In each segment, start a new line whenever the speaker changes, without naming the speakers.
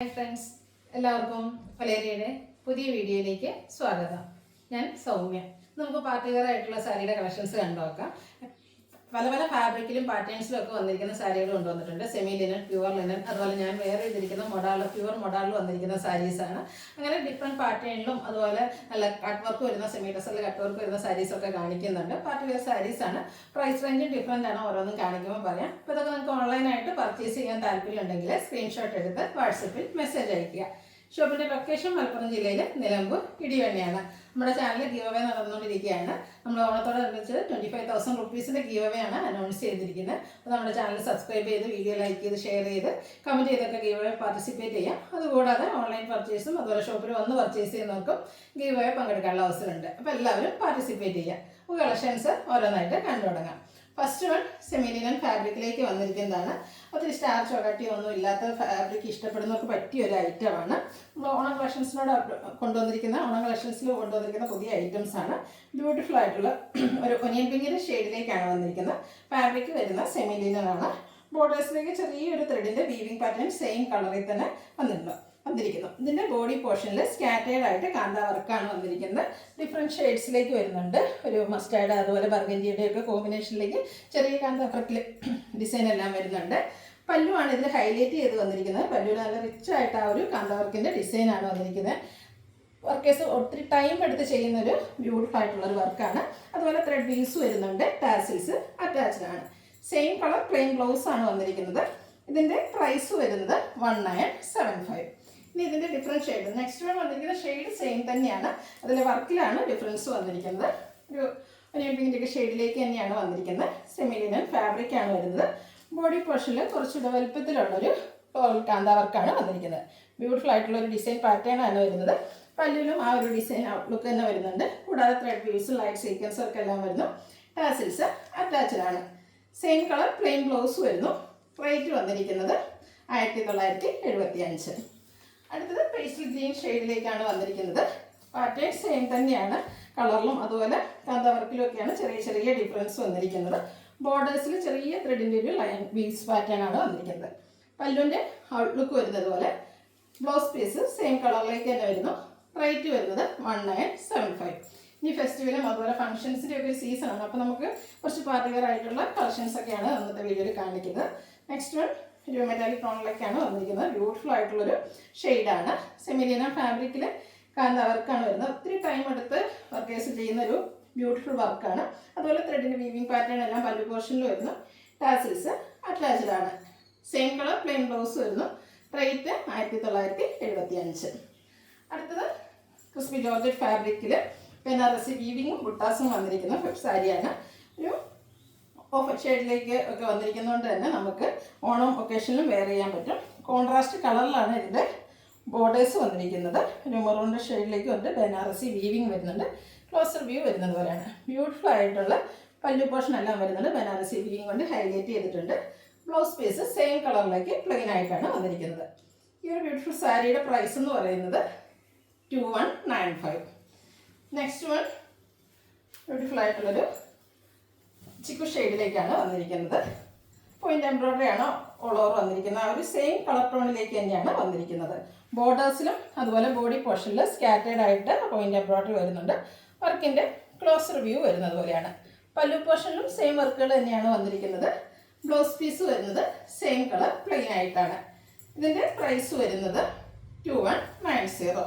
Hi friends, എല്ലാവർക്കും ഫലേരിയയുടെ പുതിയ വീഡിയോയിലേക്ക് സ്വാഗതം. ഞാൻ സൗമ്യ. നമുക്ക് പാർട്ടി വെയർ ആയിട്ടുള്ള സാരിയുടെ കളക്ഷൻസ് കണ്ടു നോക്കാം. പല പല ഫാബ്രിക്കിലും പാറ്റേൺസിലും ഒക്കെ വന്നിരിക്കുന്ന സാരികൾ കൊണ്ടുവന്നിട്ടുണ്ട്. സെമി ലിനൻ, പ്യുവർ ലിനൻ, അതുപോലെ ഞാൻ വേറെ ചെയ്തിരിക്കുന്ന പ്യുവർ മൊഡാളിൽ വന്നിരിക്കുന്ന സാരീസാണ്. അങ്ങനെ ഡിഫറെൻറ്റ് പാറ്റേണിലും അതുപോലെ നല്ല കട്ട് വർക്ക് വരുന്ന സെമി ടെസറിൽ കട്ട് വർക്ക് വരുന്ന സാരീസൊക്കെ കാണിക്കുന്നുണ്ട്. പാർട്ടി വെയർ സാരീസാണ്. പ്രൈസ് റേഞ്ചും ഡിഫറെൻ്റ് ആണ്, ഓരോന്നും കാണിക്കുമ്പോൾ പറയാം. അപ്പോൾ ഇതൊക്കെ നിങ്ങൾക്ക് ഓൺലൈനായിട്ട് പർച്ചേസ് ചെയ്യാൻ താല്പര്യമുണ്ടെങ്കിൽ സ്ക്രീൻഷോട്ട് എടുത്ത് വാട്സപ്പിൽ മെസ്സേജ് അയയ്ക്കുക. ഷോപ്പിൻ്റെ ലൊക്കേഷൻ മലപ്പുറം ജില്ലയിൽ നിലമ്പൂർ ഇടിവണ്ണയാണ്. നമ്മുടെ ചാനലിൽ ഗീവ് അവേ നടന്നുകൊണ്ടിരിക്കുകയാണ്. നമ്മൾ ഓണത്തോടനുബന്ധിച്ച് 25,000 റുപ്പീസിൻ്റെ ഗീവ് അവേ ആണ് അനൗൺസ് ചെയ്തിരിക്കുന്നത്. അപ്പോൾ നമ്മുടെ ചാനൽ സബ്സ്ക്രൈബ് ചെയ്ത് വീഡിയോ ലൈക്ക് ചെയ്ത് ഷെയർ ചെയ്ത് കമൻറ്റ് ചെയ്തൊക്കെ ഗീവ് അവേ പാർട്ടിസിപ്പേറ്റ് ചെയ്യാം. അതുകൂടാതെ ഓൺലൈൻ പർച്ചേസും അതുപോലെ ഷോപ്പിൽ വന്ന് പർച്ചേസ് ചെയ്യുന്നവർക്കും ഗീവ് അവേ പങ്കെടുക്കാനുള്ള അവസരമുണ്ട്. അപ്പോൾ എല്ലാവരും പാർട്ടിസിപ്പേറ്റ് ചെയ്യാം. അപ്പോൾ കളക്ഷൻസ് ഓരോന്നായിട്ട് കണ്ടു തുടങ്ങാം. ഫസ്റ്റ് വൺ സെമി ലിനൻ ഫാബ്രിക്കിലേക്ക് വന്നിരിക്കുന്നതാണ്. ഒത്തിരി സ്റ്റാർ ചൊകട്ടിയോ ഒന്നും ഇല്ലാത്ത ഫാബ്രിക് ഇഷ്ടപ്പെടുന്നവർക്ക് പറ്റിയ ഒരു ഐറ്റമാണ്. നമ്മൾ ഓണം കളക്ഷൻസിൽ കൊണ്ടുവന്നിരിക്കുന്ന പുതിയ ഐറ്റംസ് ആണ്. ബ്യൂട്ടിഫുൾ ആയിട്ടുള്ള ഒരു ഒനിയൻ പിങ്കിൻ്റെ ഷെയ്ഡിലേക്കാണ് വന്നിരിക്കുന്നത്. ഫാബ്രിക് വരുന്ന സെമി ലിനൻ ആണ്. ബോർഡേഴ്സിലേക്ക് ചെറിയൊരു ത്രെഡിൻ്റെ വീവിംഗ് പാറ്റേൺ സെയിം കളറിൽ തന്നെ വന്നിരിക്കുന്നു. ഇതിൻ്റെ ബോഡി പോർഷനിൽ സ്കാറ്റേഡ് ആയിട്ട് കാന്ത വർക്കാണ് വന്നിരിക്കുന്നത്. ഡിഫറെൻറ്റ് ഷെയ്ഡ്സിലേക്ക് വരുന്നുണ്ട്. ഒരു മസ്റ്റാർഡ് അതുപോലെ ബർഗൻഡിയുടെ ഒക്കെ കോമ്പിനേഷനിലേക്ക് ചെറിയ കാന്ത വർക്കിൽ ഡിസൈൻ എല്ലാം വരുന്നുണ്ട്. പല്ലുവാണ് ഇതിൽ ഹൈലൈറ്റ് ചെയ്ത് വന്നിരിക്കുന്നത്. പല്ലുവിൽ നല്ല റിച്ച് ആയിട്ട് ആ ഒരു കാന്ത വർക്കിൻ്റെ ഡിസൈനാണ് വന്നിരിക്കുന്നത്. വർക്കേഴ്സ് ഒത്തിരി ടൈം എടുത്ത് ചെയ്യുന്നൊരു ബ്യൂട്ടിഫുൾ ആയിട്ടുള്ളൊരു വർക്കാണ്. അതുപോലെ ത്രെഡ് വീവ്സ് വരുന്നുണ്ട്. ടാസിൽസ് അറ്റാച്ച്ഡ് ആണ്. സെയിം കളർ പ്ലെയിൻ ബ്ലൗസ് ആണ് വന്നിരിക്കുന്നത്. ഇതിൻ്റെ പ്രൈസ് വരുന്നത് 1975. ഇനി ഇതിൻ്റെ ഡിഫറെൻറ്റ് ഷെയ്ഡ് നെക്സ്റ്റ് വൺ വന്നിരിക്കുന്ന ഷെയ്ഡ് സെയിം തന്നെയാണ്. അതിൽ വർക്കിലാണ് ഡിഫറൻസ് വന്നിരിക്കുന്നത്. ഒരു പിങ്കിൻ്റെ ഷെയ്ഡിലേക്ക് തന്നെയാണ് വന്നിരിക്കുന്നത്. സെമി ലിനൻ ഫാബ്രിക്കാണ് വരുന്നത്. ബോഡി പോർഷനിൽ കുറച്ചുകൂടെ വലുപ്പത്തിലുള്ളൊരു കാന്ത വർക്കാണ് വന്നിരിക്കുന്നത്. ബ്യൂട്ടിഫുൾ ആയിട്ടുള്ളൊരു ഡിസൈൻ പാറ്റേൺ ആണ് വരുന്നത്. പല്ലിലും ആ ഒരു ഡിസൈൻ ഔട്ട്ലുക്ക് തന്നെ വരുന്നുണ്ട്. കൂടാതെ ത്രെഡ് വീവ്സ് ലൈറ്റ് സീക്വൻസ് ഒക്കെ എല്ലാം വരുന്നു. ടാസിൽസ് അറ്റാച്ച്ഡ് ആണ്. സെയിം കളർ പ്ലെയിൻ ബ്ലൗസ് വരുന്നു. റേറ്റ് വന്നിരിക്കുന്നത് 1975. അടുത്തത് പേസ്റ്റൽ ഗ്രീൻ ഷെയ്ഡിലേക്കാണ് വന്നിരിക്കുന്നത്. പാറ്റേൺ സെയിം തന്നെയാണ്. കളറിലും അതുപോലെ കാന്ത വർക്കിലും ഒക്കെയാണ് ചെറിയ ചെറിയ ഡിഫറൻസ് വന്നിരിക്കുന്നത്. ബോർഡേഴ്സിൽ ചെറിയ ത്രെഡിൻ്റെ ഒരു ലൈൻ വീവ്സ് പാറ്റേൺ ആണ് വന്നിരിക്കുന്നത്. പല്ലുവിൻ്റെ ഔട്ട്ലുക്ക് വരുന്നത് പോലെ ബ്ലൗസ് പീസ് സെയിം കളറിലേക്ക് തന്നെ വരുന്നു. റേറ്റ് വരുന്നത് 1975. ഇനി ഫെസ്റ്റിവലും അതുപോലെ ഫംഗ്ഷൻസിൻ്റെ ഒക്കെ ഒരു സീസണാണ്. അപ്പോൾ നമുക്ക് കുറച്ച് പാർട്ടി വെയർ ആയിട്ടുള്ള കളക്ഷൻസ് ഒക്കെയാണ് ഇന്നത്തെ വീഡിയോയിൽ കാണിക്കുന്നത്. നെക്സ്റ്റ് വൺ ഒരു മെറ്റാലിക് ടോണിലേക്കാണ് വന്നിരിക്കുന്നത്. ബ്യൂട്ടിഫുൾ ആയിട്ടുള്ളൊരു ഷെയ്ഡാണ്. സെമി ലിനൻ ഫാബ്രിക്കിൽ കാന്ത വർക്കാണ് വരുന്നത്. ഒത്തിരി ടൈം എടുത്ത് വർക്കേഴ്സ് ചെയ്യുന്നൊരു ബ്യൂട്ടിഫുൾ വർക്കാണ്. അതുപോലെ ത്രെഡിൻ്റെ വീവിംഗ് പാറ്റേൺ എല്ലാം പല്ലു പോർഷനിൽ വരുന്നു. ടാസിൽസ് അറ്റാച്ച്ഡ് ആണ്. സെയിം കളർ പ്ലെയിൻ ബ്ലൗസ് വരുന്നു. റേറ്റ് 1975. അടുത്തത് ക്രിസ്പി ജോർജറ്റ് ഫാബ്രിക്കിൽ ബനാറസി വീവിങ്ങും ബുട്ടാസും വന്നിരിക്കുന്ന സാരിയാണ്. ഒരു ഓഫ് ഷെയ്ഡിലേക്ക് ഒക്കെ വന്നിരിക്കുന്നതുകൊണ്ട് തന്നെ നമുക്ക് ഓണം ഒക്കേഷനിലും വെയർ ചെയ്യാൻ പറ്റും. കോൺട്രാസ്റ്റ് കളറിലാണ് ഇതിൻ്റെ ബോർഡേഴ്സ് വന്നിരിക്കുന്നത്. ഒരു മെറൂണിൻ്റെ ഷെയ്ഡിലേക്ക് വന്നിട്ട് ബനാറസി വീവിങ് വരുന്നുണ്ട്. ക്ലോസർ വ്യൂ വരുന്നത് പോലെയാണ്. ബ്യൂട്ടിഫുൾ ആയിട്ടുള്ള പല്ലു പോർഷൻ എല്ലാം വരുന്നുണ്ട്. ബനാറസി വീവിങ് കൊണ്ട് ഹൈലൈറ്റ് ചെയ്തിട്ടുണ്ട്. ബ്ലൗസ് പീസ് സെയിം കളറിലേക്ക് പ്ലെയിൻ ആയിട്ടാണ് വന്നിരിക്കുന്നത്. ഈ ഒരു ബ്യൂട്ടിഫുൾ സാരിയുടെ പ്രൈസ് എന്ന് പറയുന്നത് 2195. നെക്സ്റ്റ് വൺ ബ്യൂട്ടിഫുൾ ആയിട്ടുള്ളൊരു ചിക്കു ഷെയ്ഡിലേക്കാണ് വന്നിരിക്കുന്നത്. പോയിന്റ് എംബ്രോയ്ഡറി ആണ് ഓൾ ഓവർ വന്നിരിക്കുന്നത്. ആ ഒരു സെയിം കളർ ടോണിലേക്ക് തന്നെയാണ് വന്നിരിക്കുന്നത്. ബോർഡേഴ്സിലും അതുപോലെ ബോഡി പോർഷനിൽ സ്കാറ്റേഡ് ആയിട്ട് പോയിന്റ് എംബ്രോയ്ഡറി വരുന്നുണ്ട്. വർക്കിൻ്റെ ക്ലോസർ വ്യൂ വരുന്നത് പോലെയാണ്. പല്ലു പോർഷനിലും സെയിം വർക്കുകൾ തന്നെയാണ് വന്നിരിക്കുന്നത്. ബ്ലൗസ് പീസ് വരുന്നത് സെയിം കളർ പ്ലെയിൻ ആയിട്ടാണ്. ഇതിൻ്റെ പ്രൈസ് വരുന്നത് 2190.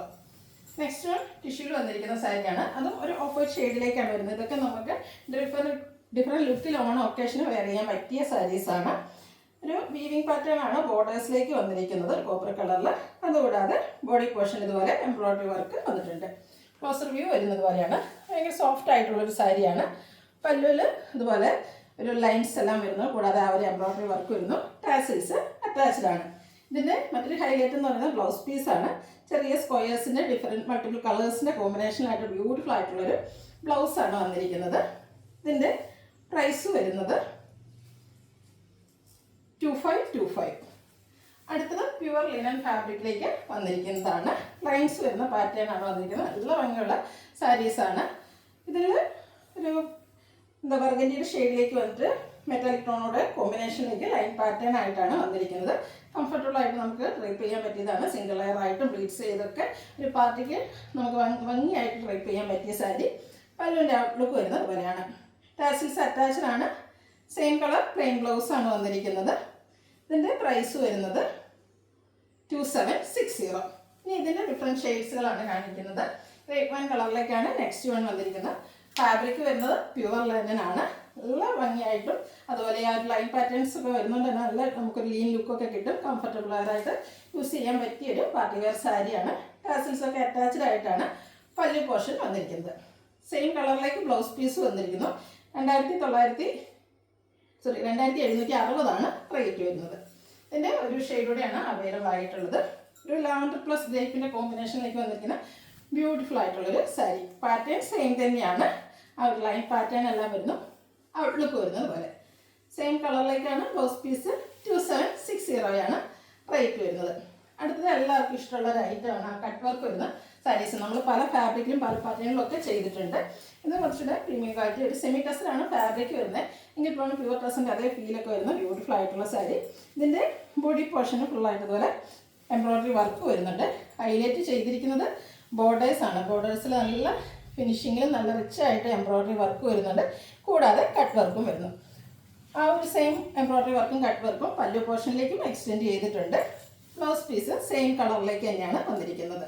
നെക്സ്റ്റ് വൺ ടിഷ്യൂവിൽ വന്നിരിക്കുന്ന സാരിയാണ്. അതും ഒരു ഓഫ് വൈറ്റ് ഷെയ്ഡിലേക്കാണ് വരുന്നത്. ഇതൊക്കെ നമുക്ക് ഡിഫറെൻറ്റ് ലുക്കിൽ ഓണം ഒക്കേഷന് വെയർ ചെയ്യാൻ പറ്റിയ സാരീസാണ്. ഒരു വീവിംഗ് പാറ്റേൺ ആണ് ബോർഡേഴ്സിലേക്ക് വന്നിരിക്കുന്നത് കോപ്പർ കളറിൽ. അതുകൂടാതെ ബോഡി പോർഷൻ ഇതുപോലെ എംബ്രോയ്ഡറി വർക്ക് വന്നിട്ടുണ്ട്. ക്ലോസർ വ്യൂ വരുന്നത് പോലെയാണ്. ഭയങ്കര സോഫ്റ്റ് ആയിട്ടുള്ളൊരു സാരിയാണ്. പല്ലുവിൽ ഇതുപോലെ ഒരു ലൈൻസ് എല്ലാം വരുന്നു. കൂടാതെ ആ ഒരു എംബ്രോയ്ഡറി വർക്ക് വരുന്നു. ടാസിൽസ് അറ്റാച്ച്ഡ് ആണ്. ഇതിൻ്റെ മറ്റൊരു ഹൈലൈറ്റ് എന്ന് പറയുന്നത് ബ്ലൗസ് പീസാണ്. ചെറിയ സ്ക്വയേഴ്സിൻ്റെ ഡിഫറെൻറ്റ് മൾട്ടിപ്പിൾ കളേഴ്സിൻ്റെ കോമ്പിനേഷനായിട്ട് ബ്യൂട്ടിഫുൾ ആയിട്ടുള്ളൊരു ബ്ലൗസാണ് വന്നിരിക്കുന്നത്. ഇതിൻ്റെ പ്രൈസ് വരുന്നത് 2525. അടുത്തത് പ്യുവർ ലിനൻ ഫാബ്രിക്കിലേക്ക് വന്നിരിക്കുന്നതാണ്. ലൈൻസ് വരുന്ന പാറ്റേൺ ആണ് വന്നിരിക്കുന്നത്. നല്ല ഭംഗിയുള്ള സാരീസാണ്. ഇതിൽ ഒരു ബർഗൻഡിയുടെ ഷെയ്ഡിലേക്ക് വന്നിട്ട് മെറ്റാലിക് ടോണോടെ കോമ്പിനേഷനിലേക്ക് ലൈൻ പാറ്റേൺ ആയിട്ടാണ് വന്നിരിക്കുന്നത്. കംഫർട്ടബിൾ ആയിട്ട് നമുക്ക് ഡ്രൈപ്പ് ചെയ്യാൻ പറ്റിയതാണ്. സിംഗിൾ ലെയർ ആയിട്ടും പ്ലീറ്റ്സ് ചെയ്തൊക്കെ ഒരു പാർട്ടിക്ക് നമുക്ക് ഭംഗിയായിട്ട് ഡ്രൈപ്പ് ചെയ്യാൻ പറ്റിയ സാരി. പല്ലുവിൻ്റെ ഔട്ട്ലുക്ക് വരുന്നത് പോലെയാണ്. ടാസിൽസ് അറ്റാച്ച്ഡ് ആണ്. സെയിം കളർ പ്ലെയിൻ ബ്ലൗസാണ് വന്നിരിക്കുന്നത്. ഇതിൻ്റെ പ്രൈസ് വരുന്നത് 2760. ഇനി ഇതിൻ്റെ ഡിഫറെൻറ്റ് ഷെയ്ഡ്സുകളാണ് കാണിക്കുന്നത്. റേറ്റ് 1 കളറിലേക്കാണ് നെക്സ്റ്റ് വൺ വന്നിരിക്കുന്നത്. ഫാബ്രിക് വരുന്നത് പ്യുവർ ലെനൻ ആണ്. നല്ല ഭംഗിയായിട്ടും അതുപോലെ ആ ഒരു ലൈൻ പാറ്റേൺസ് ഒക്കെ വരുന്നുണ്ട്. നല്ല നമുക്കൊരു ലീൻ ലുക്കൊക്കെ കിട്ടും. കംഫർട്ടബിൾ ആയിട്ട് യൂസ് ചെയ്യാൻ പറ്റിയൊരു പാർട്ടി വെയർ സാരിയാണ്. ടാസിൽസ് ഒക്കെ അറ്റാച്ച്ഡ് ആയിട്ടാണ് പല്ലു പോർഷൻ വന്നിരിക്കുന്നത്. സെയിം കളറിലേക്ക് ബ്ലൗസ് പീസ് വന്നിരിക്കുന്നു. 2760 റേറ്റ് വരുന്നത്. ഇതിൻ്റെ ഒരു ഷെയ്ഡൂടെയാണ് അവൈലബിൾ ആയിട്ടുള്ളത്. ഒരു ലാവൻഡർ പ്ലസ് ഗ്രേപ്പിൻ്റെ കോമ്പിനേഷനിലേക്ക് വന്നിരിക്കുന്ന ബ്യൂട്ടിഫുൾ ആയിട്ടുള്ളൊരു സാരി. പാറ്റേൺ സെയിം തന്നെയാണ്. ആ ഒരു ലൈൻ പാറ്റേൺ എല്ലാം വരുന്നു. ഔട്ട്ലുക്ക് വരുന്നത് പോലെ സെയിം കളറിലേക്കാണ് ബ്ലൗസ് പീസ്. 2760 റേറ്റ് വരുന്നത്. അടുത്തത് എല്ലാവർക്കും ഇഷ്ടമുള്ള ഒരു ഐറ്റമാണ് ആ കട്ട് വർക്ക് വരുന്ന സാരീസ്. നമ്മൾ പല ഫാബ്രിക്കിലും പല പാറ്റേണിലും ഒക്കെ ചെയ്തിട്ടുണ്ട്. ഇത് കുറച്ചുകൂടെ പ്രീമിയം ക്വാളിറ്റി ഒരു സെമി ടസറാണ് ഫാബ്രിക് വരുന്നത്. എങ്കിൽ ഇപ്പോൾ പ്യുവർ ടസിൻ്റെ അതേ ഫീലൊക്കെ വരുന്ന ബ്യൂട്ടിഫുൾ ആയിട്ടുള്ള സാരി. ഇതിൻ്റെ ബോഡി പോർഷന് ഫുള്ളായിട്ട് ഇതുപോലെ എംബ്രോയ്ഡറി വർക്ക് വരുന്നുണ്ട്. ഹൈലൈറ്റ് ചെയ്തിരിക്കുന്നത് ബോർഡേഴ്സ് ആണ്. ബോർഡേഴ്സിൽ നല്ല ഫിനിഷിങ്ങിൽ നല്ല റിച്ച് ആയിട്ട് എംബ്രോയ്ഡറി വർക്ക് വരുന്നുണ്ട്. കൂടാതെ കട്ട് വർക്കും വരുന്നു. ആ ഒരു സെയിം എംബ്രോയ്ഡറി വർക്കും കട്ട് വർക്കും പല്ലു പോർഷനിലേക്കും എക്സ്റ്റെൻഡ് ചെയ്തിട്ടുണ്ട്. ബ്ലൗസ് പീസ് സെയിം കളറിലേക്ക് തന്നെയാണ് വന്നിരിക്കുന്നത്.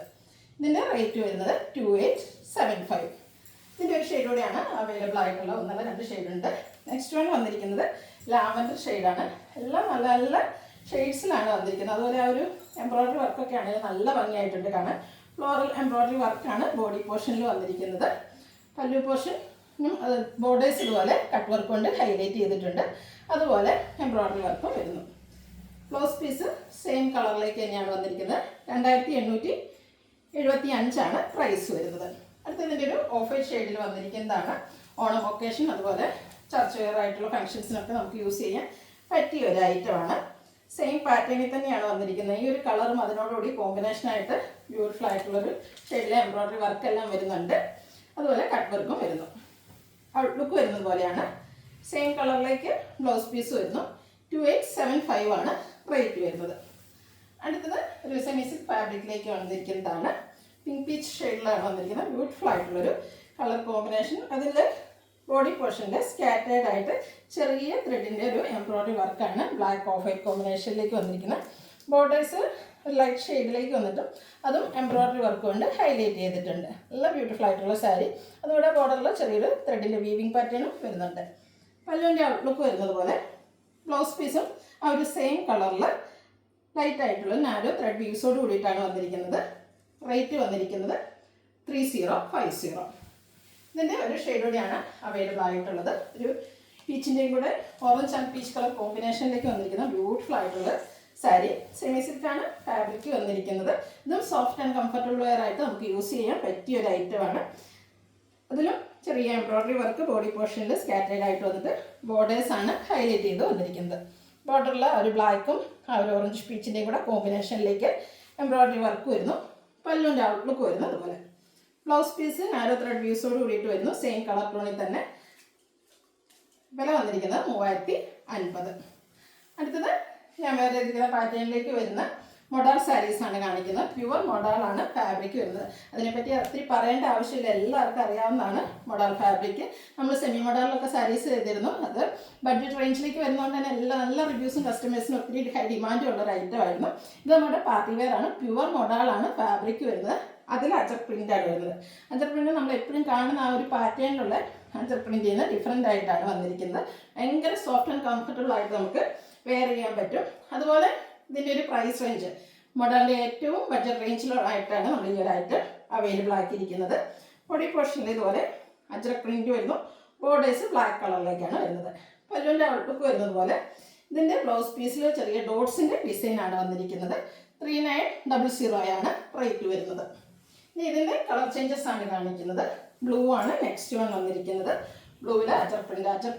ഇതിൻ്റെ റേറ്റ് വരുന്നത് 2875. ഇതിൻ്റെ ഒരു ഷെയ്ഡോടെയാണ് അവൈലബിൾ ആയിട്ടുള്ള 1-2 ഷെയ്ഡുണ്ട്. നെക്സ്റ്റ് വൺ വന്നിരിക്കുന്നത് ലാവൻഡർ ഷെയ്ഡാണ്. എല്ലാം നല്ല നല്ല ഷെയ്ഡ്സിലാണ് വന്നിരിക്കുന്നത്. അതുപോലെ ആ ഒരു എംബ്രോയ്ഡറി വർക്കൊക്കെ ആണെങ്കിൽ നല്ല ഭംഗിയായിട്ടുണ്ട് കാണാൻ. ഫ്ലോറൽ എംബ്രോയ്ഡറി വർക്കാണ് ബോഡി പോർഷനിൽ വന്നിരിക്കുന്നത്. പല്ലു പോർഷനും ബോർഡേഴ്സ് ഇതുപോലെ കട്ട് വർക്ക് കൊണ്ട് ഹൈലൈറ്റ് ചെയ്തിട്ടുണ്ട്. അതുപോലെ എംബ്രോയ്ഡറി വർക്കും വരുന്നു. ബ്ലൗസ് പീസ് സെയിം കളറിലേക്ക് തന്നെയാണ് വന്നിരിക്കുന്നത്. 2875 പ്രൈസ് വരുന്നത്. അടുത്തതിൻ്റെ ഒരു ഓഫ് വൈറ്റ് ഷെയ്ഡിൽ വന്നിരിക്കുന്നതാണ്. ഓണം ഒക്കേഷൻ അതുപോലെ ചർച്ച് വെയർ ആയിട്ടുള്ള ഫംഗ്ഷൻസിനൊക്കെ നമുക്ക് യൂസ് ചെയ്യാൻ പറ്റിയ ഒരു ഐറ്റമാണ്. സെയിം പാറ്റേണിൽ തന്നെയാണ് വന്നിരിക്കുന്നത്. ഈ ഒരു കളറും അതിനോടുകൂടി കോമ്പിനേഷനായിട്ട് ബ്യൂട്ടിഫുൾ ആയിട്ടുള്ളൊരു ഷെയ്ഡിലെ എംബ്രോയ്ഡറി വർക്ക് എല്ലാം വരുന്നുണ്ട്. അതുപോലെ കട്ട് വർക്കും വരുന്നു. ഔട്ട്ലുക്ക് വരുന്നത് പോലെയാണ്. സെയിം കളറിലേക്ക് ബ്ലൗസ് പീസ് വരുന്നു. 2875 റേറ്റ് വരുന്നത്. അടുത്തത് ഒരു സെമി സിൽക്ക് ഫാബ്രിക്കിലേക്ക് വന്നിരിക്കുന്നതാണ്. പിങ്ക് പീച്ച് ഷെയ്ഡിലാണ് വന്നിരിക്കുന്നത്. ബ്യൂട്ടിഫുൾ ആയിട്ടുള്ളൊരു കളർ കോമ്പിനേഷൻ. അതിൽ ബോഡി പോർഷനിൽ സ്കാറ്റേഡ് ആയിട്ട് ചെറിയ ത്രെഡിൻ്റെ ഒരു എംബ്രോയ്ഡറി വർക്കാണ് ബ്ലാക്ക് ഓഫ് വൈറ്റ് കോമ്പിനേഷനിലേക്ക് വന്നിരിക്കുന്നത്. ബോർഡേഴ്സ് ലൈറ്റ് ഷെയ്ഡിലേക്ക് വന്നിട്ടും അതും എംബ്രോയ്ഡറി വർക്ക് കൊണ്ട് ഹൈലൈറ്റ് ചെയ്തിട്ടുണ്ട്. നല്ല ബ്യൂട്ടിഫുൾ ആയിട്ടുള്ള സാരി. അതുകൂടെ ബോർഡറിൽ ചെറിയൊരു ത്രെഡിൻ്റെ വീവിങ് പാറ്റേണും വരുന്നുണ്ട്. പല്ലുവിൻ്റെ ഔട്ട്ലുക്ക് വരുന്നത് പോലെ ബ്ലൗസ് പീസും ആ ഒരു സെയിം കളറിൽ ലൈറ്റ് ആയിട്ടുള്ള നാരോ ത്രെഡ് വീവ്സോട് കൂടിയിട്ടാണ് വന്നിരിക്കുന്നത്. റേറ്റ് വന്നിരിക്കുന്നത് 3050. ഇതിൻ്റെ ഒരു ഷെയ്ഡോടെയാണ് അവൈലബിൾ ആയിട്ടുള്ളത്. ഒരു പീച്ചിൻ്റെയും കൂടെ ഓറഞ്ച് ആൻഡ് പീച്ച് കളർ കോമ്പിനേഷനിലേക്ക് വന്നിരിക്കുന്ന ബ്യൂട്ടിഫുൾ ആയിട്ടുള്ള സാരി. സെമി സിൽക്കാണ് ഫാബ്രിക് വന്നിരിക്കുന്നത്. ഇതും സോഫ്റ്റ് ആൻഡ് കംഫർട്ടബിൾ വെയർ ആയിട്ട് നമുക്ക് യൂസ് ചെയ്യാൻ പറ്റിയ ഒരു ഐറ്റമാണ്. അതിലും ചെറിയ എംബ്രോയ്ഡറി വർക്ക് ബോഡി പോർഷനിൽ സ്കാറ്റേഡ് ആയിട്ട് വന്നിട്ട് ബോർഡേഴ്സാണ് ഹൈലൈറ്റ് ചെയ്ത് വന്നിരിക്കുന്നത്. ബോർഡറിൽ ഒരു ബ്ലാക്കും ആ ഒരു ഓറഞ്ച് പീച്ചിൻ്റെയും കൂടെ കോമ്പിനേഷനിലേക്ക് എംബ്രോയ്ഡറി വർക്ക് വരുന്നു. പല്ലുവിൻ്റെ ഔട്ട്ലുക്ക് വരുന്നു. അതുപോലെ ബ്ലൗസ് പീസ് നാരോ ത്രെഡ് വ്യൂസോട് കൂടിയിട്ട് വരുന്നു. സെയിം കളർ ടോണിൽ തന്നെ. വില വന്നിരിക്കുന്നത് 3050. അടുത്തത് ഞാൻ വേറെ ഇരിക്കുന്ന പാറ്റേണിലേക്ക് വരുന്ന മൊഡാൾ സാരീസാണ് കാണിക്കുന്നത്. പ്യുവർ മൊഡാളാണ് ഫാബ്രിക് വരുന്നത്. അതിനെപ്പറ്റി ഒത്തിരി പറയേണ്ട ആവശ്യമില്ല, എല്ലാവർക്കും അറിയാവുന്നതാണ് മൊഡാൾ ഫാബ്രിക്. നമ്മൾ സെമി മൊഡാളിലൊക്കെ സാരീസ് ചെയ്തിരുന്നു. അത് ബഡ്ജറ്റ് റേഞ്ചിലേക്ക് വരുന്നതുകൊണ്ട് തന്നെ നല്ല റിവ്യൂസും കസ്റ്റമേഴ്സിനും ഒത്തിരി ഹൈ ഡിമാൻഡും ഉള്ളൊരു ഐറ്റമായിരുന്നു. ഇത് നമ്മുടെ പാർട്ടി വെയർ ആണ്. പ്യുവർ മൊഡാളാണ് ഫാബ്രിക് വരുന്നത്. അതിൽ അജർ പ്രിൻ്റാണ് വരുന്നത്. അജർ പ്രിൻ്റ് നമ്മൾ എപ്പോഴും കാണുന്ന ആ ഒരു പാറ്റേണിലുള്ള അജർ പ്രിൻ്റ് ചെയ്യുന്ന ഡിഫറെൻ്റ് ആയിട്ടാണ് വന്നിരിക്കുന്നത്. ഭയങ്കര സോഫ്റ്റ് ആൻഡ് കംഫർട്ടബിൾ ആയിട്ട് നമുക്ക് വെയർ ചെയ്യാൻ പറ്റും. അതുപോലെ ഇതിൻ്റെ ഒരു പ്രൈസ് റേഞ്ച് മോഡലിൻ്റെ ഏറ്റവും ബഡ്ജറ്റ് റേഞ്ചിലായിട്ടാണ് നമ്മൾ ഈ ഒരു ഐറ്റം അവൈലബിൾ ആക്കിയിരിക്കുന്നത്. ബോഡി പോർഷനിൽ ഇതുപോലെ അജ്രക് പ്രിൻ്റ് വരുന്നു. ബോർഡേഴ്സ് ബ്ലാക്ക് കളറിലേക്കാണ് വരുന്നത്. പല്ലുവിൻ്റെ ഔട്ട്ലുക്ക് വരുന്നത് പോലെ ഇതിൻ്റെ ബ്ലൗസ് പീസിൽ ചെറിയ ഡോട്ട്സിൻ്റെ ഡിസൈനാണ് വന്നിരിക്കുന്നത്. 3900 റേറ്റ് വരുന്നത്. ഇനി ഇതിൻ്റെ കളർ ചേഞ്ചസ് ആണ് കാണിക്കുന്നത്. ബ്ലൂ ആണ് നെക്സ്റ്റ് വൺ വന്നിരിക്കുന്നത്. ബ്ലൂവിൽ അജർ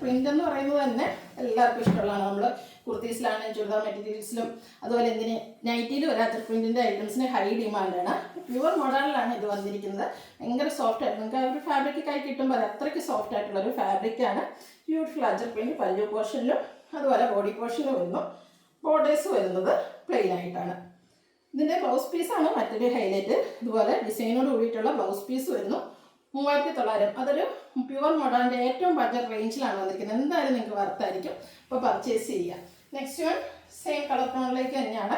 പ്രിൻ്റ് എന്ന് പറയുന്നത് തന്നെ എല്ലാവർക്കും ഇഷ്ടമുള്ളതാണ്. നമ്മൾ കുർത്തീസിലാണെങ്കിലും ചുരിദാർ മെറ്റീരിയൽസിലും അതുപോലെ എന്തിന് നൈറ്റിയിലും ഒരു അജർ പ്രിൻറ്റിൻ്റെ ഐറ്റംസിന് ഹൈ ഡിമാൻഡാണ്. പ്യുവർ മോഡലിലാണ് ഇത് വന്നിരിക്കുന്നത്. ഭയങ്കര സോഫ്റ്റ് ആയിട്ട് നമുക്ക് ആ ഒരു ഫാബ്രിക് കൈ കിട്ടുമ്പോൾ അത്രയ്ക്ക് സോഫ്റ്റ് ആയിട്ടുള്ളൊരു ഫാബ്രിക്കാണ്. ബ്യൂട്ടിഫുൾ അജർ പ്രിൻറ്റ് പല്ലു പോർഷനിലും അതുപോലെ ബോഡി പോർഷനിലും വരുന്നു. ബോർഡേഴ്സ് വരുന്നത് പ്ലെയിൻ ആയിട്ടാണ്. ഇതിൻ്റെ ബ്ലൗസ് പീസാണ് മറ്റൊരു ഹൈലൈറ്റ്. ഇതുപോലെ ഡിസൈനോട് കൂടിയിട്ടുള്ള ബ്ലൗസ് പീസ് വരുന്നു. 3900. അതൊരു പ്യുവർ മോഡലിൻ്റെ ഏറ്റവും ബഡ്ജറ്റ് റേഞ്ചിലാണ് വന്നിരിക്കുന്നത്. എന്തായാലും നിങ്ങൾക്ക് വർത്തായിരിക്കും, അപ്പോൾ പർച്ചേസ് ചെയ്യുക. നെക്സ്റ്റ് വൺ സെയിം കളർ ടോണിലേക്ക് തന്നെയാണ്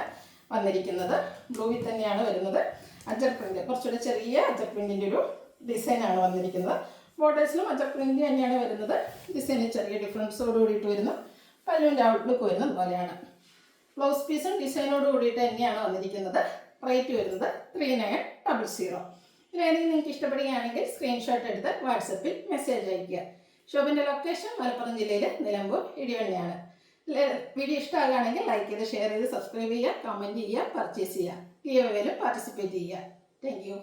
വന്നിരിക്കുന്നത്. ബ്ലൂവിൽ തന്നെയാണ് വരുന്നത്. അജർ പ്രിൻ്റ്, കുറച്ചുകൂടെ ചെറിയ അജർ പ്രിൻറ്റിൻ്റെ ഒരു ഡിസൈനാണ് വന്നിരിക്കുന്നത്. ബോർഡേഴ്സിലും അജർ പ്രിൻ്റ് തന്നെയാണ് വരുന്നത്. ഡിസൈനിൽ ചെറിയ ഡിഫറൻസോട് കൂടിയിട്ട് വരുന്നു. പല്ലുവിൻ്റെ ഔട്ട്ലുക്ക് വരുന്നത് പോലെയാണ്. ബ്ലൗസ് പീസും ഡിസൈനോട് കൂടിയിട്ട് തന്നെയാണ് വന്നിരിക്കുന്നത്. റേറ്റ് വരുന്നത് 3900. ഇതിലേതെങ്കിലും നിങ്ങൾക്ക് ഇഷ്ടപ്പെടുകയാണെങ്കിൽ സ്ക്രീൻഷോട്ട് എടുത്ത് വാട്സപ്പിൽ മെസ്സേജ് അയയ്ക്കുക. ഷോപ്പിൻ്റെ ലൊക്കേഷൻ മലപ്പുറം ജില്ലയിലെ നിലമ്പൂർ ഇടിവണ്ണിയാണ്. വീഡിയോ ഇഷ്ടമാകുകയാണെങ്കിൽ ലൈക്ക് ചെയ്ത് ഷെയർ ചെയ്ത് സബ്സ്ക്രൈബ് ചെയ്യുക, കമൻറ്റ് ചെയ്യുക, പർച്ചേസ് ചെയ്യുക, ഗീവ് അവേയിലും പാർട്ടിസിപ്പേറ്റ് ചെയ്യുക. Thank you.